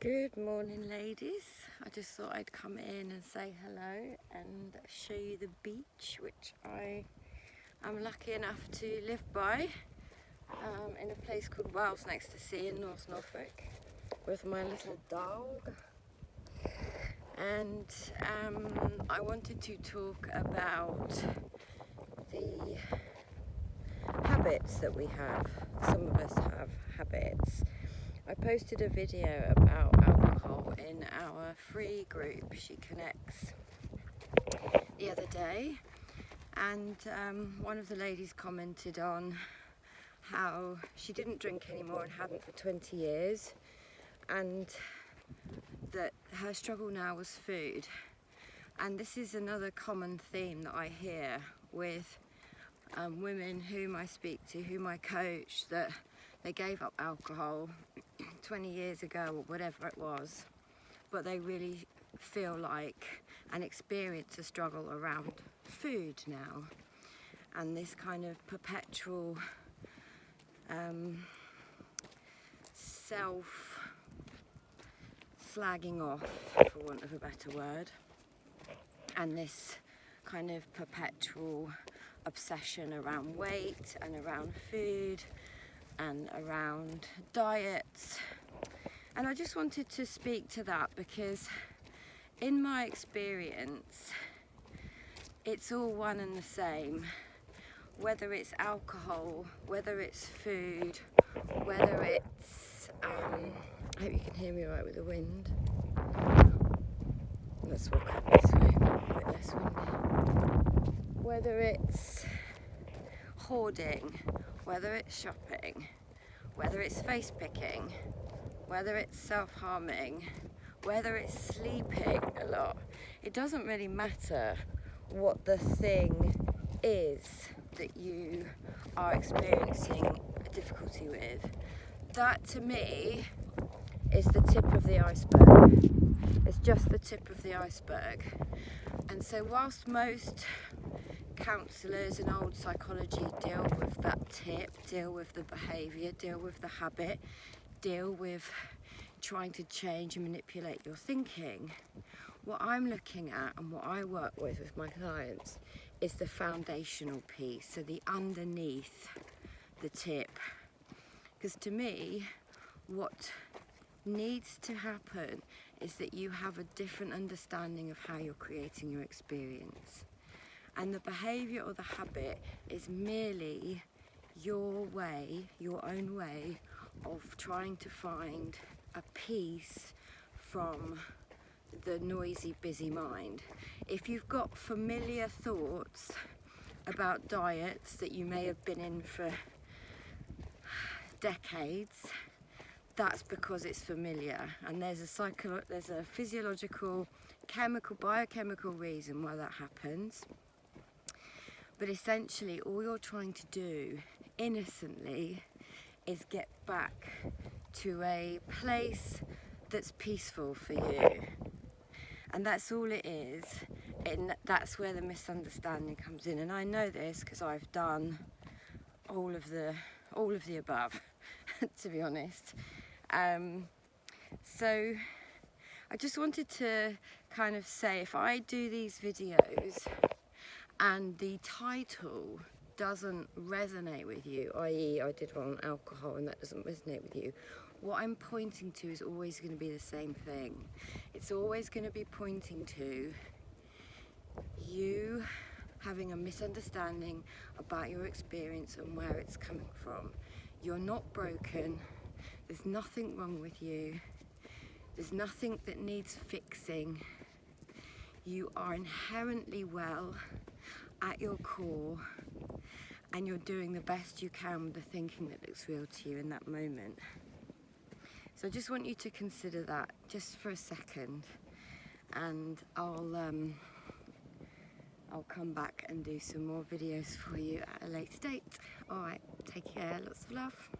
Good morning, ladies. I just thought I'd come in and say hello and show you the beach, which I am lucky enough to live by, in a place called Wells next to sea in North Norfolk with my little dog. And I wanted to talk about the habits that we have. Some of us have habits. I posted a video about alcohol in our free group, She Connects, the other day, and one of the ladies commented on how she didn't drink anymore and hadn't for 20 years, and that her struggle now was food. And this is another common theme that I hear with women whom I speak to, whom I coach, that they gave up alcohol 20 years ago or whatever it was, but they really feel like and experience a struggle around food now, and this kind of perpetual self-slagging off, for want of a better word, and this kind of perpetual obsession around weight and around food and around diets. And I just wanted to speak to that because in my experience it's all one and the same, whether it's alcohol, whether it's food, whether it's I hope you can hear me right with the wind. Let's walk up this way, a bit less windy. Whether it's hoarding, whether it's shopping, whether it's face picking, whether it's self-harming, whether it's sleeping a lot, it doesn't really matter what the thing is that you are experiencing a difficulty with. That to me is the tip of the iceberg. It's just the tip of the iceberg. And so whilst most counsellors and old psychology deal with that tip, deal with the behaviour, deal with the habit, deal with trying to change and manipulate your thinking, what I'm looking at and what I work with my clients is the foundational piece, so the underneath the tip. Because to me, what needs to happen is that you have a different understanding of how you're creating your experience. And the behaviour or the habit is merely your way, your own way of trying to find a peace from the noisy, busy mind. If you've got familiar thoughts about diets that you may have been in for decades, that's because it's familiar, and there's a physiological, biochemical reason why that happens. But essentially all you're trying to do innocently is get back to a place that's peaceful for you. And that's all it is. And that's where the misunderstanding comes in. And I know this because I've done all of the above, to be honest. So I just wanted to kind of say, if I do these videos and the title doesn't resonate with you, i.e. I did one on alcohol and that doesn't resonate with you, what I'm pointing to is always going to be the same thing. It's always going to be pointing to you having a misunderstanding about your experience and where it's coming from. You're not broken. There's nothing wrong with you. There's nothing that needs fixing. You are inherently well at your core, and you're doing the best you can with the thinking that looks real to you in that moment. So I just want you to consider that just for a second, and I'll come back and do some more videos for you at a later date. Alright, take care, lots of love.